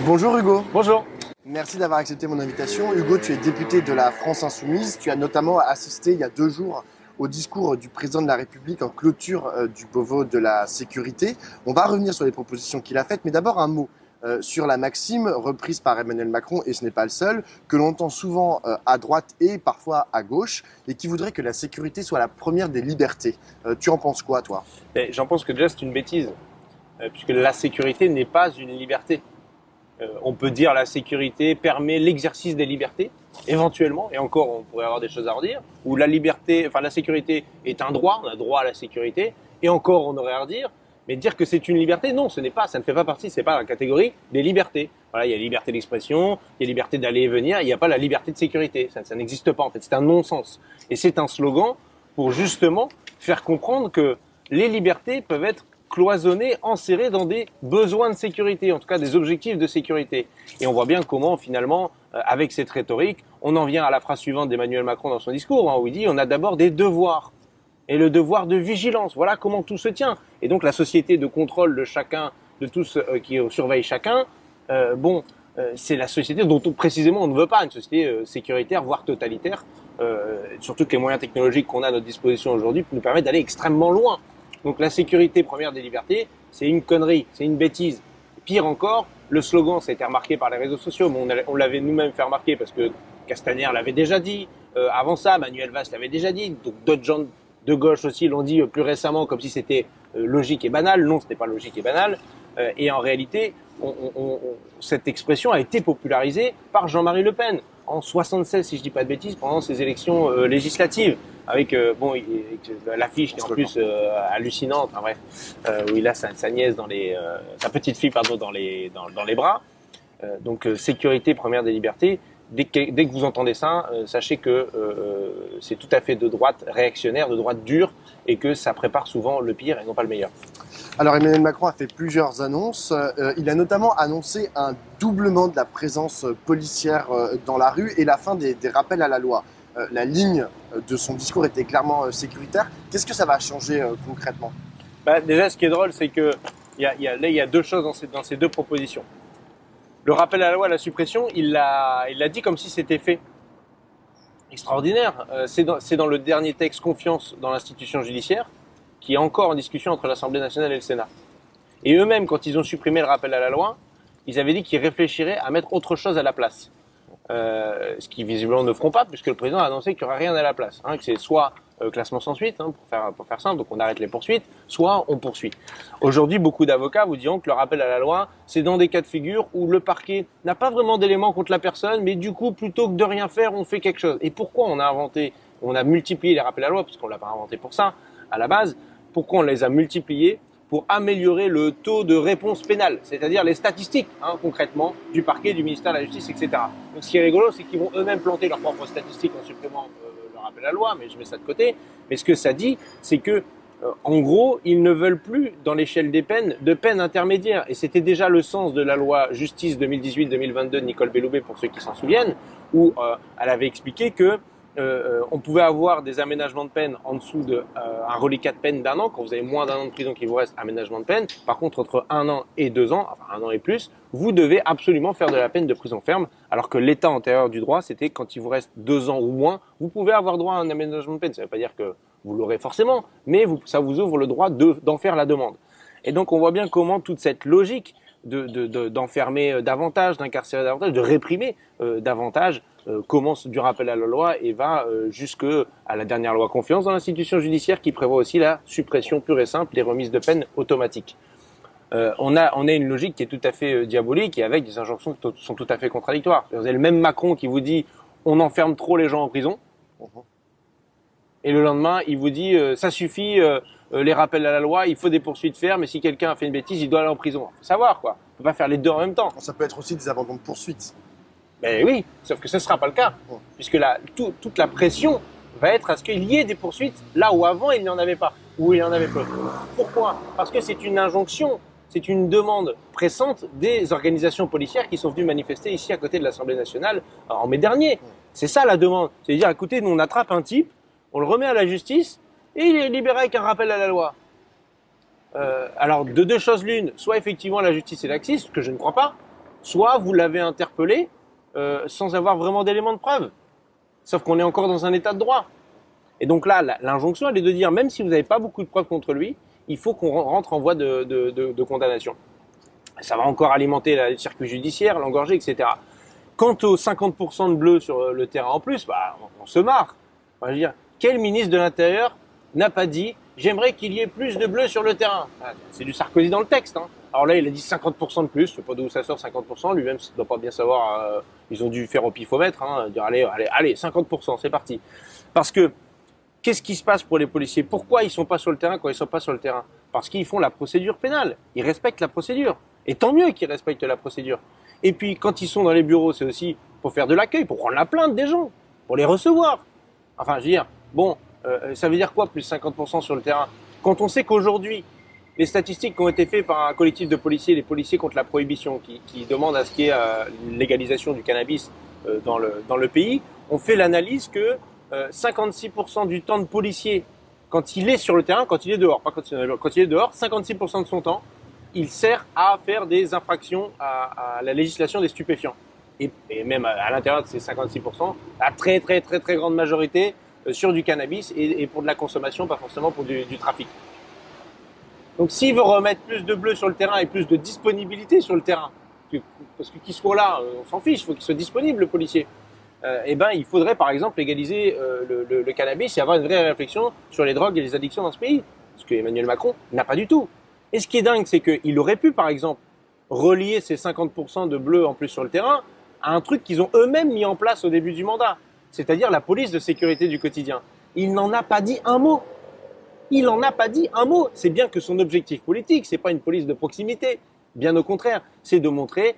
Bonjour Hugo. Bonjour. Merci d'avoir accepté mon invitation. Hugo, tu es député de la France Insoumise. Tu as notamment assisté il y a 2 jours au discours du président de la République en clôture du Beauvau de la sécurité. On va revenir sur les propositions qu'il a faites, mais d'abord un mot sur la maxime reprise par Emmanuel Macron, et ce n'est pas le seul, que l'on entend souvent à droite et parfois à gauche, et qui voudrait que la sécurité soit la première des libertés. Tu en penses quoi, toi ? J'en pense que déjà c'est une bêtise, puisque la sécurité n'est pas une liberté. On peut dire la sécurité permet l'exercice des libertés, éventuellement, et encore on pourrait avoir des choses à redire, ou la sécurité est un droit, on a droit à la sécurité, et encore on aurait à redire, mais dire que c'est une liberté, non, ça ne fait pas partie, c'est pas la catégorie des libertés. Voilà, il y a la liberté d'expression, il y a la liberté d'aller et venir, il n'y a pas la liberté de sécurité, ça n'existe pas en fait, c'est un non-sens. Et c'est un slogan pour justement faire comprendre que les libertés peuvent être cloisonnées, enserrées dans des besoins de sécurité, en tout cas des objectifs de sécurité. Et on voit bien comment finalement, avec cette rhétorique, on en vient à la phrase suivante d'Emmanuel Macron dans son discours, où il dit on a d'abord des devoirs. Et le devoir de vigilance, voilà comment tout se tient. Et donc la société de contrôle de chacun, de tous qui surveillent chacun, c'est la société dont précisément on ne veut pas, une société sécuritaire, voire totalitaire, surtout que les moyens technologiques qu'on a à notre disposition aujourd'hui nous permettent d'aller extrêmement loin. Donc la sécurité première des libertés, c'est une connerie, c'est une bêtise. Pire encore, le slogan, ça a été remarqué par les réseaux sociaux, mais on l'avait nous-mêmes fait remarquer parce que Castaner l'avait déjà dit, avant ça, Manuel Valls l'avait déjà dit, donc d'autres gens de gauche aussi l'ont dit plus récemment comme si c'était logique et banal. Non, ce n'est pas logique et banal. Et en réalité, cette expression a été popularisée par Jean-Marie Le Pen en 76, si je dis pas de bêtises, pendant ses élections législatives, avec l'affiche qui est en plus hallucinante, enfin bref, où il a sa nièce sa petite fille dans les bras. Donc sécurité première des libertés. Dès que vous entendez ça, sachez que c'est tout à fait de droite réactionnaire, de droite dure, et que ça prépare souvent le pire et non pas le meilleur. Alors Emmanuel Macron a fait plusieurs annonces. Il a notamment annoncé un doublement de la présence policière dans la rue et la fin des rappels à la loi. La ligne de son discours était clairement sécuritaire. Qu'est-ce que ça va changer concrètement ? Déjà, ce qui est drôle, c'est que il y a 2 choses dans ces 2 propositions. Le rappel à la loi, la suppression, il l'a dit comme si c'était fait. Extraordinaire. C'est dans le dernier texte Confiance dans l'institution judiciaire, qui est encore en discussion entre l'Assemblée nationale et le Sénat. Et eux-mêmes, quand ils ont supprimé le rappel à la loi, ils avaient dit qu'ils réfléchiraient à mettre autre chose à la place. Ce qu'ils visiblement ne feront pas, puisque le président a annoncé qu'il n'y aura rien à la place. Que c'est soit classement sans suite, pour faire simple, donc on arrête les poursuites, soit on poursuit. Aujourd'hui, beaucoup d'avocats vous diront que le rappel à la loi, c'est dans des cas de figure où le parquet n'a pas vraiment d'éléments contre la personne, mais du coup, plutôt que de rien faire, on fait quelque chose. Et pourquoi on a multiplié les rappels à la loi, parce qu'on l'a pas inventé pour ça, à la base, pourquoi on les a multipliés ? Pour améliorer le taux de réponse pénale, c'est-à-dire les statistiques, concrètement, du parquet, du ministère de la Justice, etc. Donc ce qui est rigolo, c'est qu'ils vont eux-mêmes planter leurs propres statistiques en supprimant le rappel à la loi, mais je mets ça de côté. Mais ce que ça dit, c'est que, en gros, ils ne veulent plus, dans l'échelle des peines, de peines intermédiaires. Et c'était déjà le sens de la loi Justice 2018-2022 de Nicole Belloubet, pour ceux qui s'en souviennent, où elle avait expliqué que on pouvait avoir des aménagements de peine en dessous un reliquat de peine d'1 an. Quand vous avez moins d'1 an de prison, qu'il vous reste aménagement de peine. Par contre, entre 1 an et 2 ans, enfin 1 an et plus, vous devez absolument faire de la peine de prison ferme. Alors que l'état antérieur du droit, c'était quand il vous reste 2 ans ou moins, vous pouvez avoir droit à un aménagement de peine. Ça ne veut pas dire que vous l'aurez forcément, mais ça vous ouvre le droit d'en faire la demande. Et donc, on voit bien comment toute cette logique d'enfermer davantage, d'incarcérer davantage, de réprimer davantage, commence du rappel à la loi et va jusque à la dernière loi Confiance dans l'institution judiciaire, qui prévoit aussi la suppression pure et simple des remises de peine automatiques. On a une logique qui est tout à fait diabolique et avec des injonctions qui sont tout à fait contradictoires. Vous avez le même Macron qui vous dit on enferme trop les gens en prison, et le lendemain il vous dit ça suffit, les rappels à la loi, il faut des poursuites fermes, et si quelqu'un a fait une bêtise, il doit aller en prison. Il faut savoir quoi, on peut pas faire les 2 en même temps. Ça peut être aussi des abandons de poursuite. Ben oui, sauf que ce ne sera pas le cas, puisque toute la pression va être à ce qu'il y ait des poursuites là où avant il n'y en avait pas, où il y en avait peu. Pourquoi ? Parce que c'est une injonction, c'est une demande pressante des organisations policières qui sont venues manifester ici à côté de l'Assemblée nationale en mai dernier. C'est ça la demande, c'est de dire écoutez, nous on attrape un type, on le remet à la justice et il est libéré avec un rappel à la loi. Alors de 2 choses l'une, soit effectivement la justice est laxiste, ce que je ne crois pas, soit vous l'avez interpellé sans avoir vraiment d'éléments de preuve. Sauf qu'on est encore dans un état de droit. Et donc là, l'injonction, elle est de dire, même si vous n'avez pas beaucoup de preuves contre lui, il faut qu'on rentre en voie de condamnation. Ça va encore alimenter le circuit judiciaire, l'engorger, etc. Quant aux 50% de bleus sur le terrain en plus, bah, on se marre. Enfin, je veux dire, quel ministre de l'Intérieur n'a pas dit « j'aimerais qu'il y ait plus de bleus sur le terrain ». C'est du Sarkozy dans le texte. Hein. Alors là, il a dit 50% de plus, je ne sais pas d'où ça sort 50%, lui-même ne doit pas bien savoir, ils ont dû faire au pifomètre, hein, dire allez, 50%, c'est parti. Parce que, qu'est-ce qui se passe pour les policiers? Pourquoi ils ne sont pas sur le terrain quand ils ne sont pas sur le terrain? Parce qu'ils font la procédure pénale, ils respectent la procédure. Et tant mieux qu'ils respectent la procédure. Et puis, quand ils sont dans les bureaux, c'est aussi pour faire de l'accueil, pour prendre la plainte des gens, pour les recevoir. Enfin, je veux dire, bon, ça veut dire quoi, plus 50% sur le terrain? Quand on sait qu'aujourd'hui, les statistiques qui ont été faites par un collectif de policiers, les policiers contre la prohibition, qui demandent à ce qu'il y ait légalisation du cannabis dans le pays, on fait l'analyse que 56% du temps de policier, quand il est sur le terrain, quand il est dehors, pas quand il est dehors, 56% de son temps, il sert à faire des infractions à la législation des stupéfiants. Et même à l'intérieur de ces 56%, la très grande majorité sur du cannabis et pour de la consommation, pas forcément pour du trafic. Donc s'il veut remettre plus de bleus sur le terrain et plus de disponibilité sur le terrain, parce que qu'il soit là, on s'en fiche, il faut qu'il soit disponible le policier, eh ben, il faudrait par exemple légaliser le cannabis et avoir une vraie réflexion sur les drogues et les addictions dans ce pays. Ce que Emmanuel Macron n'a pas du tout. Et ce qui est dingue, c'est qu'il aurait pu par exemple relier ces 50% de bleus en plus sur le terrain à un truc qu'ils ont eux-mêmes mis en place au début du mandat, c'est-à-dire la police de sécurité du quotidien. Il n'en a pas dit un mot. Il n'en a pas dit un mot. C'est bien que son objectif politique, c'est pas une police de proximité. Bien au contraire, c'est de montrer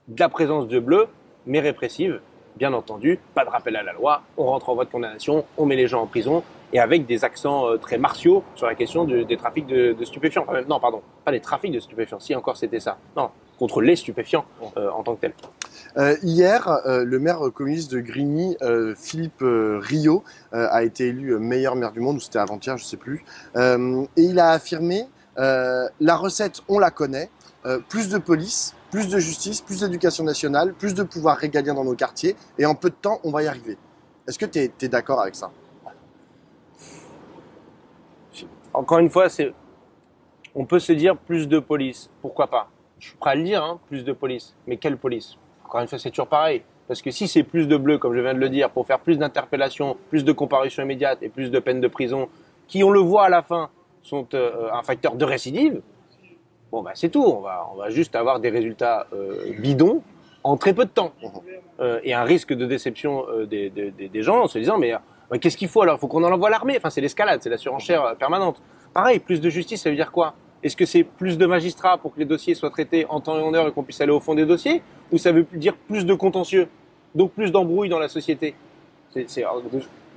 de la présence de bleus, mais répressive. Bien entendu, pas de rappel à la loi, on rentre en voie de condamnation, on met les gens en prison, et avec des accents très martiaux sur la question des trafics de stupéfiants. Enfin, non, pardon, pas des trafics de stupéfiants, si encore c'était ça. Non, contre les stupéfiants en tant que tels. Hier, le maire communiste de Grigny, Philippe Rio, a été élu meilleur maire du monde, ou c'était avant-hier, je ne sais plus. Et il a affirmé, la recette, on la connaît, plus de police, plus de justice, plus d'éducation nationale, plus de pouvoir régalien dans nos quartiers, et en peu de temps, on va y arriver. Est-ce que tu es d'accord avec ça? Encore une fois, on peut se dire plus de police, pourquoi pas? Je suis prêt à le dire, hein, plus de police. Mais quelle police? Encore une fois, c'est toujours pareil. Parce que si c'est plus de bleus, comme je viens de le dire, pour faire plus d'interpellations, plus de comparutions immédiates et plus de peines de prison, qui, on le voit à la fin, sont un facteur de récidive, bon, bah, c'est tout. On va juste avoir des résultats bidons en très peu de temps. Et un risque de déception des gens en se disant, mais qu'est-ce qu'il faut alors? Il faut qu'on en envoie l'armée. Enfin, c'est l'escalade, c'est la surenchère permanente. Pareil, plus de justice, ça veut dire quoi? Est-ce que c'est plus de magistrats pour que les dossiers soient traités en temps et en heure et qu'on puisse aller au fond des dossiers? Ou ça veut dire plus de contentieux? Donc plus d'embrouilles dans la société?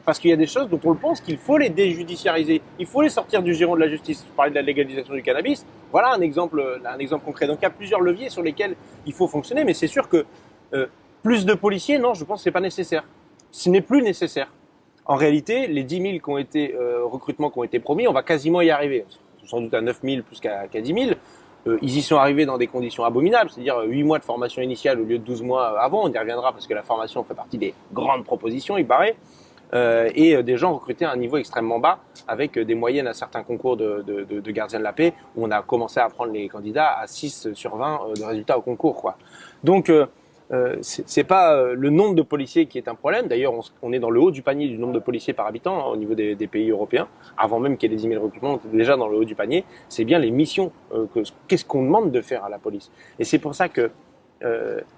Parce qu'il y a des choses dont on le pense qu'il faut les déjudiciariser. Il faut les sortir du giron de la justice. Je parlais de la légalisation du cannabis. Voilà un exemple concret. Donc il y a plusieurs leviers sur lesquels il faut fonctionner. Mais c'est sûr que plus de policiers, non, je pense que ce n'est pas nécessaire. Ce n'est plus nécessaire. En réalité, les 10 000 recrutements qui ont été promis, on va quasiment y arriver. Sans doute à 9 000 plus qu'à 10 000. Ils y sont arrivés dans des conditions abominables, c'est-à-dire 8 mois de formation initiale au lieu de 12 mois avant. On y reviendra parce que la formation fait partie des grandes propositions, il paraît. Et des gens recrutés à un niveau extrêmement bas, avec des moyennes à certains concours de gardiens de la paix, où on a commencé à prendre les candidats à 6 sur 20 de résultats au concours, quoi. Donc, c'est pas le nombre de policiers qui est un problème. D'ailleurs, on est dans le haut du panier du nombre de policiers par habitant hein, au niveau des pays européens. Avant même qu'il y ait des 10 000 recrutements, on était déjà dans le haut du panier. C'est bien les missions. Qu'est-ce qu'on demande de faire à la police? Et c'est pour ça que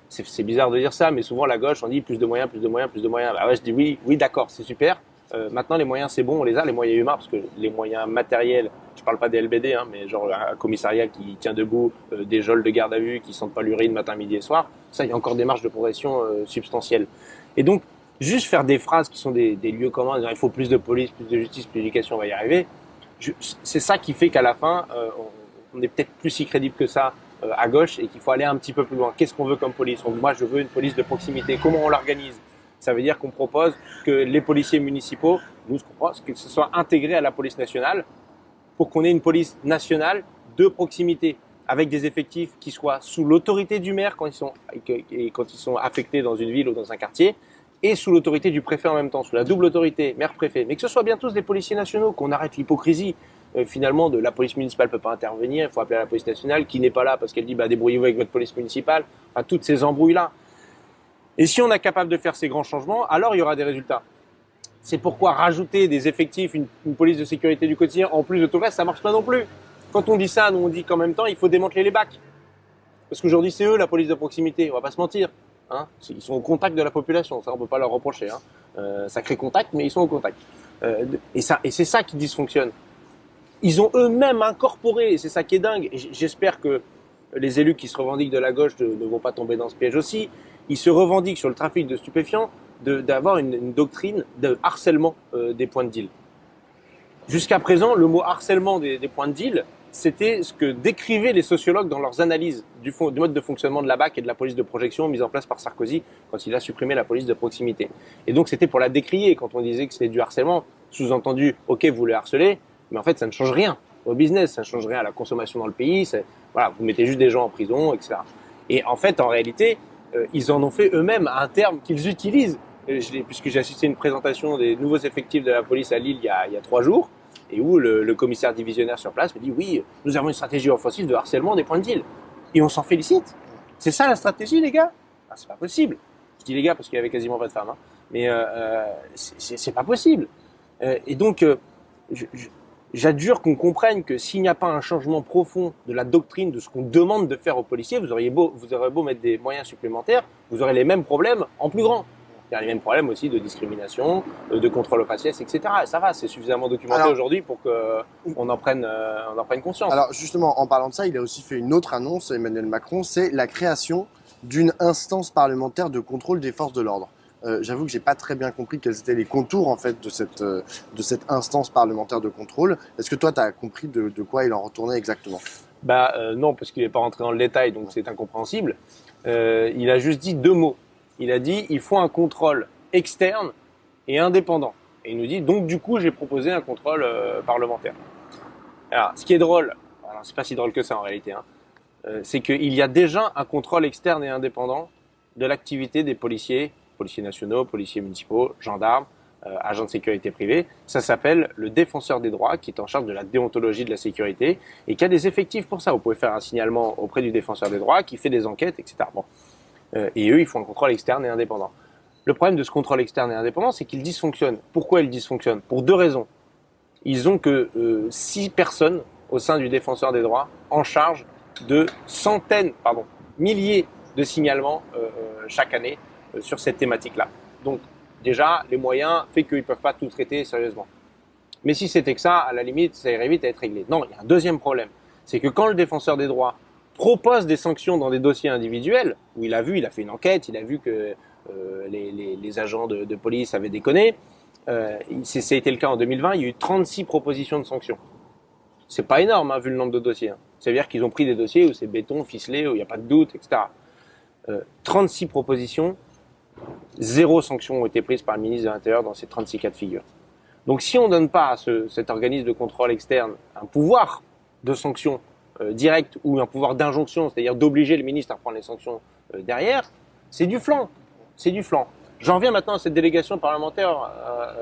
c'est bizarre de dire ça, mais souvent la gauche on dit plus de moyens, plus de moyens, plus de moyens. Bah ouais, je dis oui, d'accord, c'est super. Maintenant les moyens c'est bon, on les a, les moyens humains, parce que les moyens matériels, je parle pas des LBD, hein, mais genre un commissariat qui tient debout, des geôles de garde à vue qui sentent pas l'urine matin, midi et soir, ça il y a encore des marges de progression substantielles. Et donc juste faire des phrases qui sont des lieux communs, dire, il faut plus de police, plus de justice, plus d'éducation, on va y arriver. C'est ça qui fait qu'à la fin on est peut-être plus si crédible que ça à gauche et qu'il faut aller un petit peu plus loin. Qu'est-ce qu'on veut comme police? Moi, je veux une police de proximité. Comment on l'organise? Ça veut dire qu'on propose que les policiers municipaux, nous, ce qu'on propose, que ce soit intégré à la police nationale pour qu'on ait une police nationale de proximité. avec des effectifs qui soient sous l'autorité du maire quand ils sont affectés dans une ville ou dans un quartier, et sous l'autorité du préfet en même temps, sous la double autorité, maire-préfet. Mais que ce soit bien tous des policiers nationaux, qu'on arrête l'hypocrisie finalement de la police municipale peut pas intervenir, il faut appeler la police nationale, qui n'est pas là parce qu'elle dit débrouillez-vous avec votre police municipale, enfin toutes ces embrouilles-là. Et si on est capable de faire ces grands changements, alors il y aura des résultats. C'est pourquoi rajouter des effectifs, une police de sécurité du quotidien, en plus de tout le reste, ça marche pas non plus. Quand on dit ça, nous on dit qu'en même temps, il faut démanteler les bacs. Parce qu'aujourd'hui, c'est eux la police de proximité, on va pas se mentir. Hein, ils sont au contact de la population, ça on peut pas leur reprocher. Hein. Sacré contact, mais ils sont au contact. Et c'est ça qui dysfonctionne. Ils ont eux-mêmes incorporé, et c'est ça qui est dingue, et j'espère que les élus qui se revendiquent de la gauche ne vont pas tomber dans ce piège aussi, ils se revendiquent sur le trafic de stupéfiants d'avoir une doctrine de harcèlement des points de deal. Jusqu'à présent, le mot harcèlement des points de deal, c'était ce que décrivaient les sociologues dans leurs analyses du mode de fonctionnement de la BAC et de la police de projection mise en place par Sarkozy quand il a supprimé la police de proximité. Et donc c'était pour la décrier quand on disait que c'était du harcèlement. Sous-entendu, ok, vous le harcelez, mais en fait ça ne change rien au business, ça ne change rien à la consommation dans le pays, voilà, vous mettez juste des gens en prison, etc. Et en fait, en réalité, ils en ont fait eux-mêmes un terme qu'ils utilisent. Puisque j'ai assisté à une présentation des nouveaux effectifs de la police à Lille il y a 3 jours, et où le commissaire divisionnaire sur place me dit oui, nous avons une stratégie offensive de harcèlement des points de deal. Et on s'en félicite. C'est ça la stratégie, les gars? C'est pas possible. Je dis les gars parce qu'il y avait quasiment pas de femmes, hein. Mais c'est pas possible. Et donc, j'adjure qu'on comprenne que s'il n'y a pas un changement profond de la doctrine, de ce qu'on demande de faire aux policiers, vous aurez beau mettre des moyens supplémentaires, vous aurez les mêmes problèmes en plus grand. Il y a les mêmes problèmes aussi de discrimination, de contrôle aux faciès, etc. Et ça va, c'est suffisamment documenté aujourd'hui pour qu'on en prenne conscience. Alors justement, en parlant de ça, il a aussi fait une autre annonce, Emmanuel Macron, c'est la création d'une instance parlementaire de contrôle des forces de l'ordre. J'avoue que j'ai pas très bien compris quels étaient les contours en fait de cette instance parlementaire de contrôle. Est-ce que toi, tu as compris de quoi il en retournait exactement? Non, parce qu'il n'est pas rentré dans le détail, donc c'est incompréhensible. Il a juste dit 2 mots. Il a dit il faut un contrôle externe et indépendant. Et il nous dit donc du coup j'ai proposé un contrôle parlementaire. Alors ce qui est drôle, alors c'est pas si drôle que ça en réalité, hein, c'est qu'il y a déjà un contrôle externe et indépendant de l'activité des policiers nationaux, policiers municipaux, gendarmes, agents de sécurité privée. Ça s'appelle le défenseur des droits qui est en charge de la déontologie de la sécurité et qui a des effectifs pour ça. Vous pouvez faire un signalement auprès du défenseur des droits qui fait des enquêtes, etc. Bon. Et eux, ils font un contrôle externe et indépendant. Le problème de ce contrôle externe et indépendant, c'est qu'il dysfonctionne. Pourquoi il dysfonctionne? Pour 2 raisons. Ils ont que 6 personnes au sein du défenseur des droits en charge de milliers de signalements chaque année sur cette thématique-là. Donc déjà, les moyens fait qu'ils ne peuvent pas tout traiter sérieusement. Mais si c'était que ça, à la limite, ça irait vite à être réglé. Non, il y a un deuxième problème. C'est que quand le défenseur des droits propose des sanctions dans des dossiers individuels, où il a fait une enquête, il a vu que les agents de police avaient déconné, ça a été le cas en 2020, il y a eu 36 propositions de sanctions. C'est pas énorme, hein, vu le nombre de dossiers. Hein. C'est-à-dire qu'ils ont pris des dossiers où c'est béton, ficelé, où il n'y a pas de doute, etc. 36 propositions, 0 sanction ont été prises par le ministre de l'Intérieur dans ces 36 cas de figure. Donc si on ne donne pas à cet organisme de contrôle externe un pouvoir de sanction direct ou un pouvoir d'injonction, c'est-à-dire d'obliger le ministre à prendre les sanctions derrière, c'est du flan. C'est du flan. J'en reviens maintenant à cette délégation parlementaire,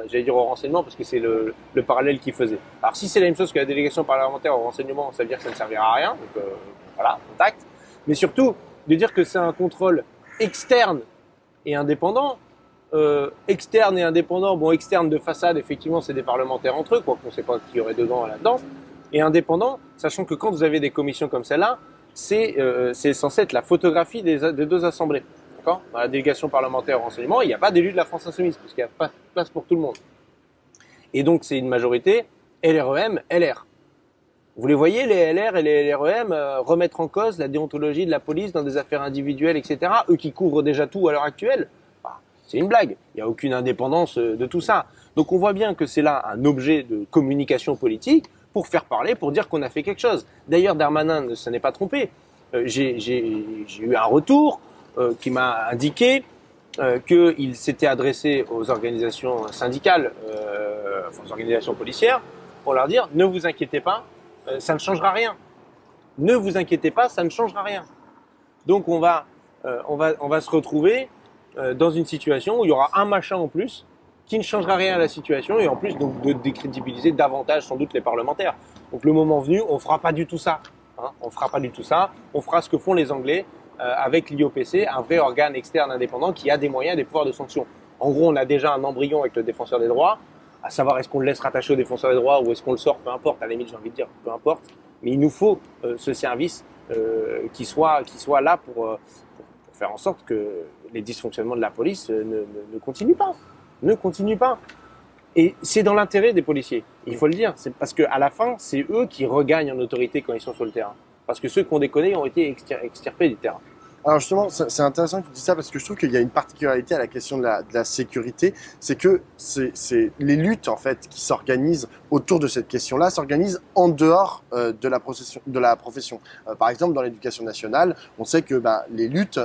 j'allais dire au renseignement parce que c'est le parallèle qu'il faisait. Alors si c'est la même chose que la délégation parlementaire au renseignement, ça veut dire que ça ne servira à rien, donc voilà, contact. Mais surtout, de dire que c'est un contrôle externe et indépendant. Externe et indépendant, bon externe de façade, effectivement c'est des parlementaires entre eux, quoi qu'on ne sait pas qui y aurait dedans là-dedans. Et indépendant, sachant que quand vous avez des commissions comme celle-là, c'est censé être la photographie des 2 assemblées. D'accord ? Dans la délégation parlementaire au renseignement, il n'y a pas d'élu de la France Insoumise, parce qu'il n'y a pas de place pour tout le monde. Et donc c'est une majorité LREM, LR. Vous les voyez, les LR et les LREM, remettre en cause la déontologie de la police dans des affaires individuelles, etc. Eux qui couvrent déjà tout à l'heure actuelle, c'est une blague. Il n'y a aucune indépendance de tout ça. Donc on voit bien que c'est là un objet de communication politique pour faire parler, pour dire qu'on a fait quelque chose. D'ailleurs, Darmanin ne s'en est pas trompé. J'ai eu un retour qui m'a indiqué qu'il s'était adressé aux organisations syndicales, aux organisations policières, pour leur dire « Ne vous inquiétez pas, ça ne changera rien. Ne vous inquiétez pas, ça ne changera rien. Donc on va se retrouver dans une situation où il y aura un machin en plus qui ne changera rien à la situation et en plus donc de décrédibiliser davantage sans doute les parlementaires. Donc le moment venu, on fera pas du tout ça. Hein, on fera pas du tout ça. On fera ce que font les Anglais avec l'IOPC, un vrai organe externe indépendant qui a des moyens et des pouvoirs de sanction. En gros, on a déjà un embryon avec le défenseur des droits, à savoir est-ce qu'on le laisse rattacher au défenseur des droits ou est-ce qu'on le sort, peu importe, à la limite j'ai envie de dire, peu importe. Mais il nous faut ce service qui soit là pour faire en sorte que les dysfonctionnements de la police ne continuent pas. Ne continuent pas. Et c'est dans l'intérêt des policiers, il faut le dire. C'est parce qu'à la fin, c'est eux qui regagnent en autorité quand ils sont sur le terrain. Parce que ceux qui ont déconné ont été extirpés du terrain. Alors justement, c'est intéressant que tu dis ça parce que je trouve qu'il y a une particularité à la question de la sécurité, c'est que c'est les luttes en fait qui s'organisent autour de cette question-là s'organisent en dehors de la profession. Par exemple, dans l'éducation nationale, on sait que les luttes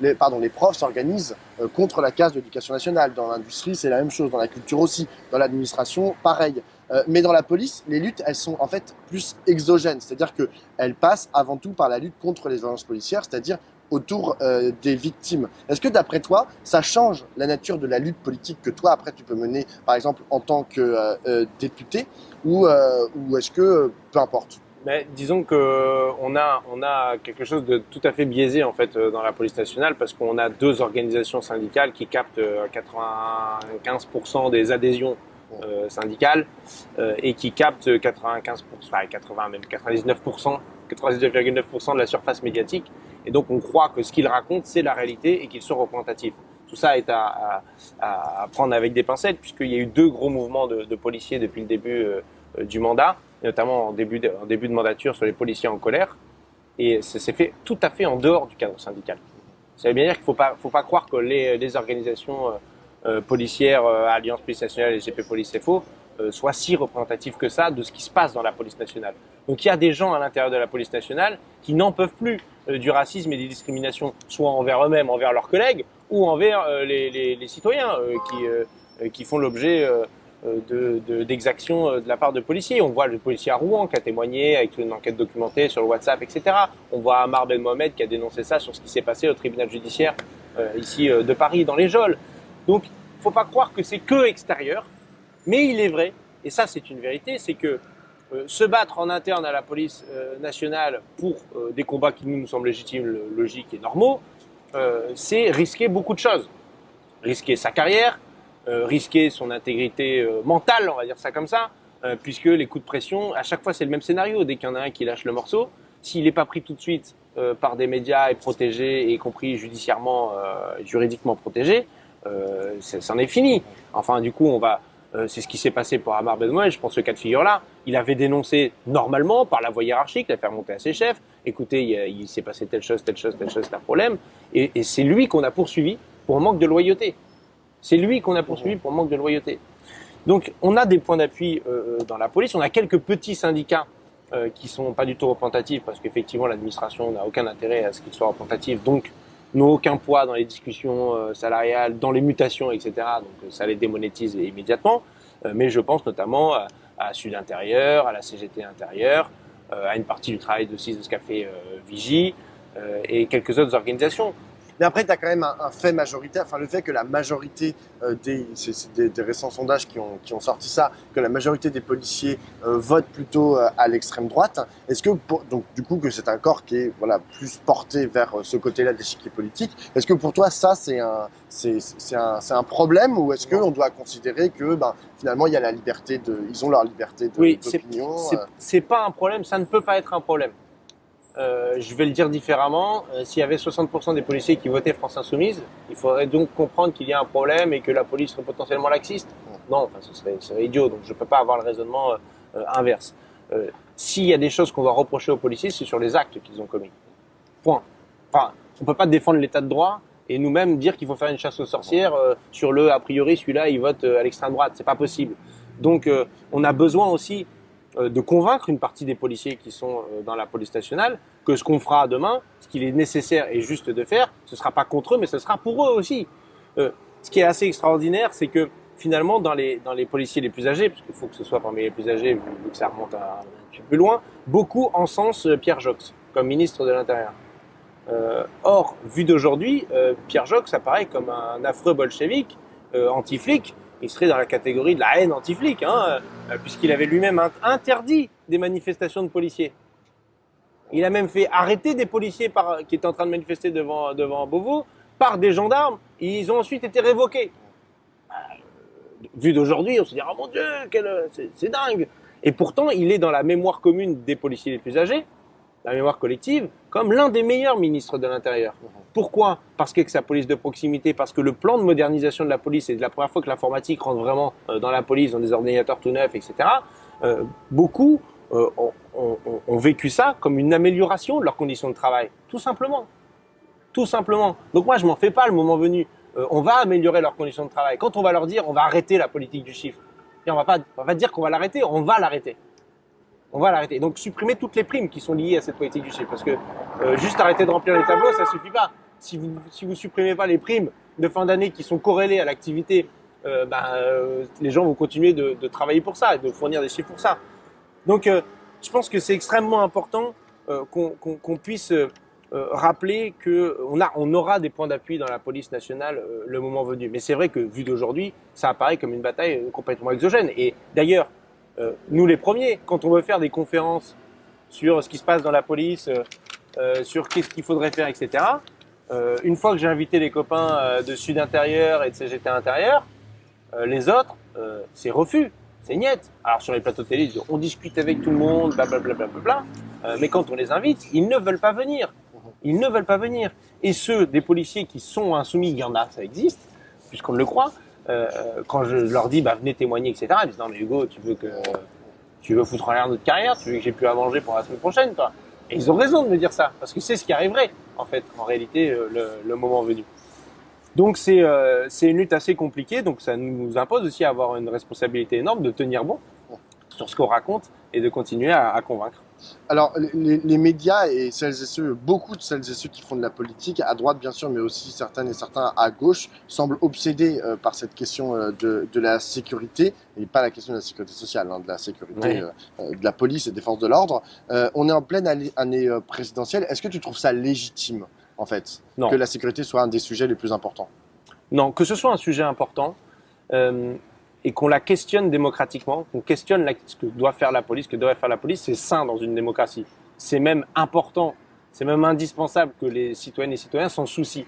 les profs s'organisent contre la casse de l'éducation nationale. Dans l'industrie, c'est la même chose. Dans la culture aussi. Dans l'administration, pareil. Mais dans la police, les luttes, elles sont en fait plus exogènes, c'est-à-dire qu'elles passent avant tout par la lutte contre les violences policières, c'est-à-dire autour des victimes. Est-ce que d'après toi, ça change la nature de la lutte politique que toi, après, tu peux mener, par exemple, en tant que député, ou est-ce que peu importe? Mais disons qu'on a quelque chose de tout à fait biaisé en fait dans la police nationale parce qu'on a deux organisations syndicales qui captent 95% des adhésions syndicales et qui captent 95%, enfin 80 même 99%, 99,9% de la surface médiatique. Et donc on croit que ce qu'ils racontent c'est la réalité et qu'ils sont représentatifs. Tout ça est à prendre avec des pincettes puisqu'il y a eu deux gros mouvements de policiers depuis le début du mandat, notamment en début de mandature sur les policiers en colère. Et ça s'est fait tout à fait en dehors du cadre syndical. Ça veut bien dire qu'il ne faut pas croire que les organisations policières, Alliance Police Nationale et GP Police FO, soient si représentatives que ça de ce qui se passe dans la police nationale. Donc il y a des gens à l'intérieur de la police nationale qui n'en peuvent plus du racisme et des discriminations, soit envers eux-mêmes, envers leurs collègues, ou envers les citoyens qui font l'objet d'exactions de la part de policiers. On voit le policier à Rouen qui a témoigné avec une enquête documentée sur le WhatsApp, etc. On voit Amar Ben Mohamed qui a dénoncé ça sur ce qui s'est passé au tribunal judiciaire ici de Paris, dans les Geôles. Donc, il ne faut pas croire que c'est que extérieur, mais il est vrai, et ça c'est une vérité, c'est que se battre en interne à la police nationale pour des combats qui nous semblent légitimes, logiques et normaux, c'est risquer beaucoup de choses. Risquer sa carrière, risquer son intégrité mentale, on va dire ça comme ça, puisque les coups de pression, à chaque fois c'est le même scénario. Dès qu'il y en a un qui lâche le morceau, s'il n'est pas pris tout de suite par des médias et protégé, y compris judiciairement, juridiquement protégé, c'en est fini. Enfin, du coup, c'est ce qui s'est passé pour Amar Ben Mohamed. Je pense ce cas de figure-là. Il avait dénoncé normalement par la voie hiérarchique, l'a fait remonter à ses chefs. Écoutez, il s'est passé telle chose, c'est un problème. Et c'est lui qu'on a poursuivi pour manque de loyauté. C'est lui qu'on a poursuivi pour manque de loyauté. Donc, on a des points d'appui dans la police. On a quelques petits syndicats qui sont pas du tout représentatifs parce qu'effectivement, l'administration n'a aucun intérêt à ce qu'ils soient représentatifs. Donc, n'ont aucun poids dans les discussions salariales, dans les mutations, etc. Donc ça les démonétise immédiatement. Mais je pense notamment à Sud Intérieur, à la CGT Intérieur, à une partie du travail de ce qu'a fait Vigie et quelques autres organisations. Mais après, tu as quand même un fait majoritaire, enfin le fait que la majorité des récents sondages qui ont sorti ça, que la majorité des policiers votent plutôt à l'extrême droite. Est-ce que, donc du coup, que c'est un corps qui est plus porté vers ce côté-là de l'échiquier politique, est-ce que pour toi ça c'est un problème ou est-ce qu'on doit considérer que finalement il y a ils ont leur liberté d'opinion? C'est pas un problème, ça ne peut pas être un problème. Je vais le dire différemment, s'il y avait 60% des policiers qui votaient France Insoumise, il faudrait donc comprendre qu'il y a un problème et que la police serait potentiellement laxiste. Non, ce serait idiot, donc je ne peux pas avoir le raisonnement inverse. S'il y a des choses qu'on doit reprocher aux policiers, c'est sur les actes qu'ils ont commis. Point. Enfin, on ne peut pas défendre l'état de droit et nous-mêmes dire qu'il faut faire une chasse aux sorcières sur a priori, celui-là, il vote à l'extrême droite. C'est pas possible. Donc, on a besoin aussi de convaincre une partie des policiers qui sont dans la police nationale que ce qu'on fera demain, ce qu'il est nécessaire et juste de faire, ce ne sera pas contre eux, mais ce sera pour eux aussi. Ce qui est assez extraordinaire, c'est que finalement, dans les policiers les plus âgés, parce qu'il faut que ce soit parmi les plus âgés, vu que ça remonte un petit peu plus loin, beaucoup encensent Pierre Joxe comme ministre de l'Intérieur. Or, vu d'aujourd'hui, Pierre Joxe apparaît comme un affreux bolchevique, anti-flic. Il serait dans la catégorie de la haine anti-flic, puisqu'il avait lui-même interdit des manifestations de policiers. Il a même fait arrêter des policiers qui étaient en train de manifester devant Beauvau par des gendarmes. Et ils ont ensuite été révoqués. Vu d'aujourd'hui, on se dit « Oh mon Dieu, c'est dingue !» Et pourtant, il est dans la mémoire commune des policiers les plus âgés, la mémoire collective, comme l'un des meilleurs ministres de l'Intérieur. Pourquoi ? Parce qu'avec sa police de proximité, parce que le plan de modernisation de la police, c'est la première fois que l'informatique rentre vraiment dans la police, dans des ordinateurs tout neufs, etc. Beaucoup ont vécu ça comme une amélioration de leurs conditions de travail, tout simplement. Tout simplement. Donc moi, je m'en fais pas le moment venu. On va améliorer leurs conditions de travail. Quand on va leur dire, on va arrêter la politique du chiffre, et on va pas dire qu'on va l'arrêter, on va l'arrêter. On va l'arrêter. Donc supprimer toutes les primes qui sont liées à cette politique du chiffre. Parce que juste arrêter de remplir les tableaux, ça suffit pas. Si vous supprimez pas les primes de fin d'année qui sont corrélées à l'activité, les gens vont continuer de travailler pour ça et de fournir des chiffres pour ça. Donc je pense que c'est extrêmement important qu'on puisse rappeler qu'on aura des points d'appui dans la police nationale le moment venu. Mais c'est vrai que vu d'aujourd'hui, ça apparaît comme une bataille complètement exogène. Et d'ailleurs, nous les premiers, quand on veut faire des conférences sur ce qui se passe dans la police, sur qu'est-ce qu'il faudrait faire, etc. Une fois que j'ai invité les copains de Sud Intérieur et de CGT Intérieur, les autres, c'est refus, c'est niet. Alors sur les plateaux de télé, ils disent, on discute avec tout le monde, blablabla. Mais quand on les invite, ils ne veulent pas venir. Ils ne veulent pas venir. Et ceux des policiers qui sont insoumis, il y en a, ça existe, puisqu'on le croit. Quand je leur dis venez témoigner, etc., ils disent non mais Hugo, tu veux foutre en l'air notre carrière, tu veux que j'ai plus à manger pour la semaine prochaine, toi. Et ils ont raison de me dire ça, parce que c'est ce qui arriverait en fait, en réalité, le moment venu. Donc c'est une lutte assez compliquée, donc ça nous impose aussi à avoir une responsabilité énorme de tenir bon sur ce qu'on raconte et de continuer à convaincre. Alors, les médias et celles et ceux, beaucoup de celles et ceux qui font de la politique, à droite bien sûr, mais aussi certaines et certains à gauche, semblent obsédés par cette question de la sécurité, et pas la question de la sécurité sociale, de la sécurité de la police et des forces de l'ordre. On est en pleine année présidentielle. Est-ce que tu trouves ça légitime, en fait, Non. que la sécurité soit un des sujets les plus importants ? Non, que ce soit un sujet important, et qu'on la questionne démocratiquement, qu'on questionne ce que doit faire la police, ce que devrait faire la police, c'est sain dans une démocratie. C'est même important, c'est même indispensable que les citoyennes et citoyens s'en soucient.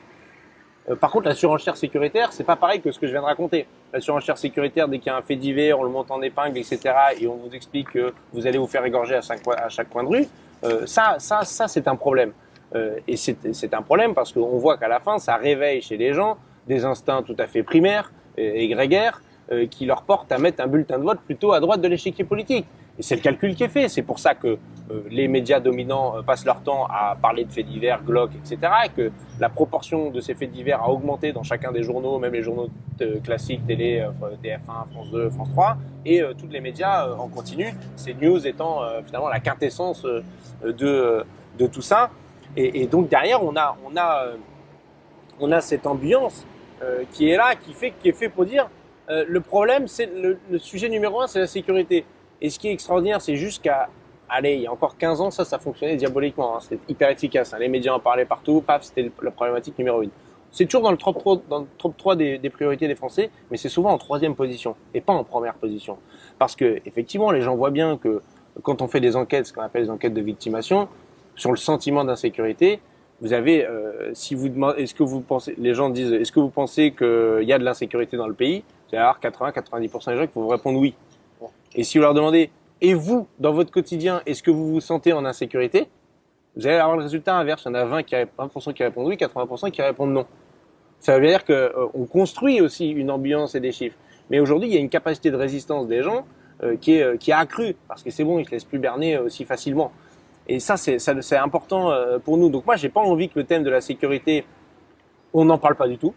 Par contre, la surenchère sécuritaire, c'est pas pareil que ce que je viens de raconter. La surenchère sécuritaire, dès qu'il y a un fait divers, on le monte en épingle, etc., et on vous explique que vous allez vous faire égorger à chaque coin de rue, ça, c'est un problème. Et c'est un problème parce qu'on voit qu'à la fin, ça réveille chez les gens des instincts tout à fait primaires et grégaires, qui leur porte à mettre un bulletin de vote plutôt à droite de l'échiquier politique. Et c'est le calcul qui est fait. C'est pour ça que les médias dominants passent leur temps à parler de faits divers, glauques, etc. Et que la proportion de ces faits divers a augmenté dans chacun des journaux, même les journaux classiques, télé, TF1, France 2, France 3, et tous les médias en continu, ces news étant finalement la quintessence de tout ça. Et donc derrière, on a cette ambiance qui est là, qui est fait pour dire le problème, c'est le sujet numéro 1, c'est la sécurité. Et ce qui est extraordinaire, c'est juste il y a encore 15 ans, ça fonctionnait diaboliquement. C'était hyper efficace. Les médias en parlaient partout. Paf, c'était la problématique numéro 1. C'est toujours dans le top 3 des priorités des Français, mais c'est souvent en 3e position et pas en 1re position. Parce que, effectivement, les gens voient bien que quand on fait des enquêtes, ce qu'on appelle les enquêtes de victimation, sur le sentiment d'insécurité, vous avez, si vous demandez, les gens disent, est-ce que vous pensez qu'il y a de l'insécurité dans le pays? Vous allez avoir 80-90% des gens qui vont vous répondre oui. Et si vous leur demandez, et vous, dans votre quotidien, est-ce que vous vous sentez en insécurité? Vous allez avoir le résultat inverse. Il y en a 20% qui répondent oui, 80% qui répondent non. Ça veut dire qu'on construit aussi une ambiance et des chiffres. Mais aujourd'hui, il y a une capacité de résistance des gens qui a accrue. Parce que c'est bon, ils ne se laissent plus berner aussi facilement. Et ça, c'est important pour nous. Donc moi, j'ai pas envie que le thème de la sécurité, on n'en parle pas du tout.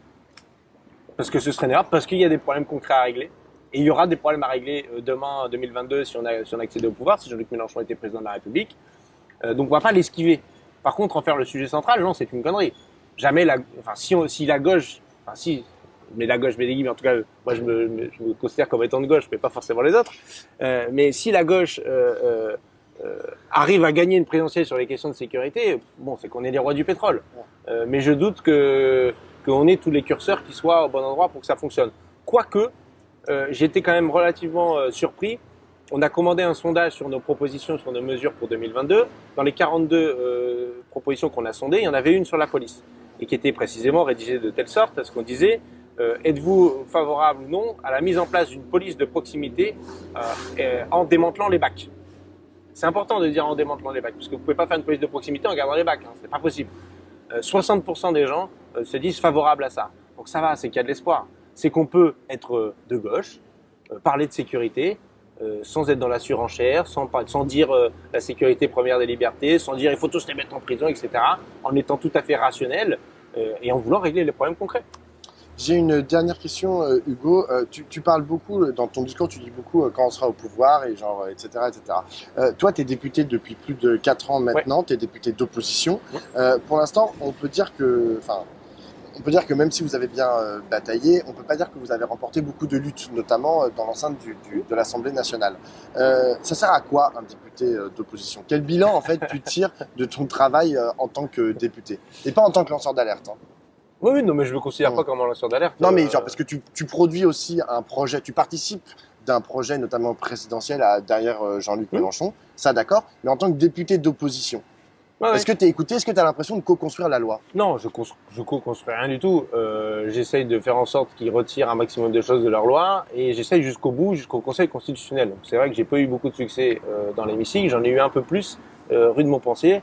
Parce que ce serait grave, parce qu'il y a des problèmes concrets à régler. Et il y aura des problèmes à régler demain, en 2022, si on accède au pouvoir, si Jean-Luc Mélenchon était président de la République. Donc on va pas l'esquiver. Par contre, en faire le sujet central, non, c'est une connerie. Jamais si la gauche, si mais la gauche, mais des guillemets, en tout cas, moi je me considère comme étant de gauche, mais pas forcément les autres. Mais si la gauche arrive à gagner une présidentielle sur les questions de sécurité, bon, c'est qu'on est les rois du pétrole. Mais je doute qu'on ait tous les curseurs qui soient au bon endroit pour que ça fonctionne. Quoique, j'étais quand même relativement surpris. On a commandé un sondage sur nos propositions, sur nos mesures pour 2022. Dans les 42 propositions qu'on a sondées, il y en avait une sur la police et qui était précisément rédigée de telle sorte à ce qu'on disait êtes-vous favorable ou non à la mise en place d'une police de proximité en démantelant les bacs. C'est important de dire en démantelant les bacs, parce que vous ne pouvez pas faire une police de proximité en gardant les bacs, hein, c'est pas possible. 60% des gens se disent favorables à ça. Donc ça va, c'est qu'il y a de l'espoir. C'est qu'on peut être de gauche, parler de sécurité, sans être dans la surenchère, sans dire la sécurité première des libertés, sans dire il faut tous les mettre en prison, etc., en étant tout à fait rationnel et en voulant régler les problèmes concrets. J'ai une dernière question, Hugo. Tu parles beaucoup, dans ton discours, tu dis beaucoup quand on sera au pouvoir, et genre, etc. etc. Toi, tu es député depuis plus de 4 ans maintenant, tu es député d'opposition. Pour l'instant, on peut dire que même si vous avez bien bataillé, on ne peut pas dire que vous avez remporté beaucoup de luttes, notamment dans l'enceinte de l'Assemblée nationale. Ça sert à quoi un député d'opposition? Quel bilan en fait tu tires de ton travail en tant que député? Et pas en tant que lanceur d'alerte, hein. Oui, non, mais je ne me considère pas comme un lanceur d'alerte. Non, mais genre, parce que tu produis aussi un projet, tu participes d'un projet notamment présidentiel derrière Jean-Luc Mélenchon, ça d'accord, mais en tant que député d'opposition, est-ce que tu es écouté, est-ce que tu as l'impression de co-construire la loi? Non, je co-construis rien du tout. J'essaye de faire en sorte qu'ils retirent un maximum de choses de leur loi et j'essaye jusqu'au bout, jusqu'au Conseil constitutionnel. Donc, c'est vrai que j'ai pas eu beaucoup de succès dans l'hémicycle, j'en ai eu un peu plus rue de Montpensier,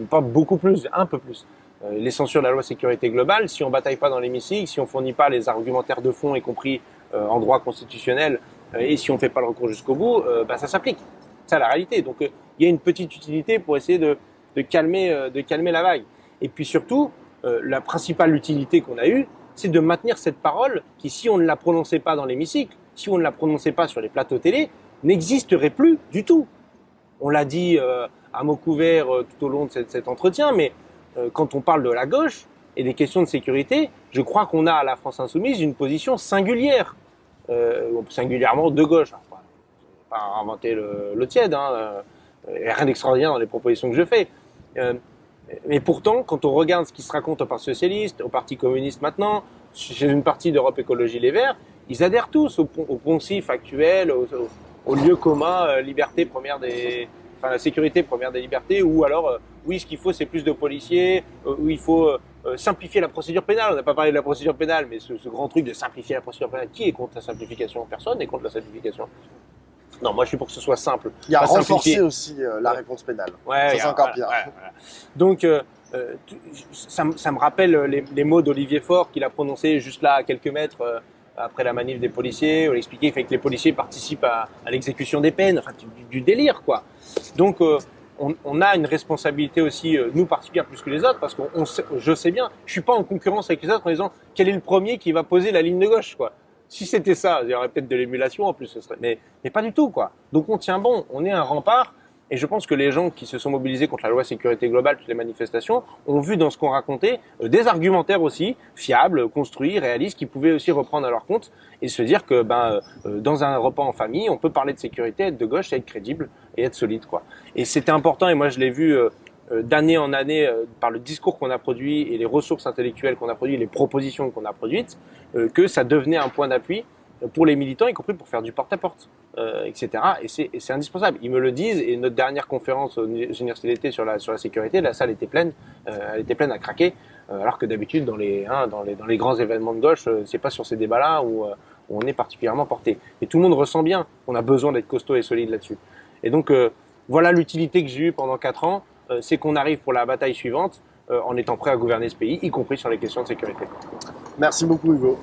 pas beaucoup plus, un peu plus. Les censures de la loi sécurité globale, si on bataille pas dans l'hémicycle, si on fournit pas les argumentaires de fond, y compris en droit constitutionnel, et si on fait pas le recours jusqu'au bout, ça s'applique. C'est la réalité. Donc il y a une petite utilité pour essayer de calmer la vague. Et puis surtout, la principale utilité qu'on a eue, c'est de maintenir cette parole qui, si on ne la prononçait pas dans l'hémicycle, si on ne la prononçait pas sur les plateaux télé, n'existerait plus du tout. On l'a dit à mots couverts tout au long de cet entretien, mais quand on parle de la gauche et des questions de sécurité, je crois qu'on a à la France Insoumise une position singulière, singulièrement de gauche. Enfin, je vais pas inventer l'eau tiède, hein, il n'y a rien d'extraordinaire dans les propositions que je fais. Mais pourtant, quand on regarde ce qui se raconte au Parti Socialiste, au Parti Communiste maintenant, chez une partie d'Europe Écologie Les Verts, ils adhèrent tous au poncif actuel, au lieu commun, liberté première la sécurité première des libertés, ou alors oui, ce qu'il faut, c'est plus de policiers, où il faut simplifier la procédure pénale. On n'a pas parlé de la procédure pénale, mais ce grand truc de simplifier la procédure pénale, qui est contre la simplification? Personne n'est contre la simplification. Non, moi je suis pour que ce soit simple. Il y a renforcer aussi la réponse pénale. Ouais, ça c'est encore pire. Ouais. Donc ça me rappelle les mots d'Olivier Faure qu'il a prononcés juste là à quelques mètres après la manif des policiers, où il expliquait que les policiers participent à l'exécution des peines, enfin du délire quoi. Donc on a une responsabilité aussi, nous particulièrement plus que les autres, parce que je sais bien, je suis pas en concurrence avec les autres en disant quel est le premier qui va poser la ligne de gauche quoi. Si c'était ça, il y aurait peut-être de l'émulation en plus, ce serait, mais pas du tout quoi. Donc on tient bon, on est un rempart. Et je pense que les gens qui se sont mobilisés contre la loi sécurité globale, toutes les manifestations, ont vu dans ce qu'on racontait des argumentaires aussi fiables, construits, réalistes, qui pouvaient aussi reprendre à leur compte et se dire que dans un repas en famille, on peut parler de sécurité, être de gauche, et être crédible et être solide quoi. Et c'était important et moi je l'ai vu d'année en année par le discours qu'on a produit et les ressources intellectuelles qu'on a produites, les propositions qu'on a produites, que ça devenait un point d'appui pour les militants, y compris pour faire du porte-à-porte, etc. Et c'est indispensable. Ils me le disent. Et notre dernière conférence aux universités d'été sur la sécurité, la salle était pleine. Elle était pleine à craquer. Alors que d'habitude, dans les grands événements de gauche, c'est pas sur ces débats-là où on est particulièrement porté. Et tout le monde ressent bien qu'on a besoin d'être costaud et solide là-dessus. Et donc, voilà l'utilité que j'ai eue pendant 4 ans. C'est qu'on arrive pour la bataille suivante en étant prêt à gouverner ce pays, y compris sur les questions de sécurité. Merci beaucoup, Hugo.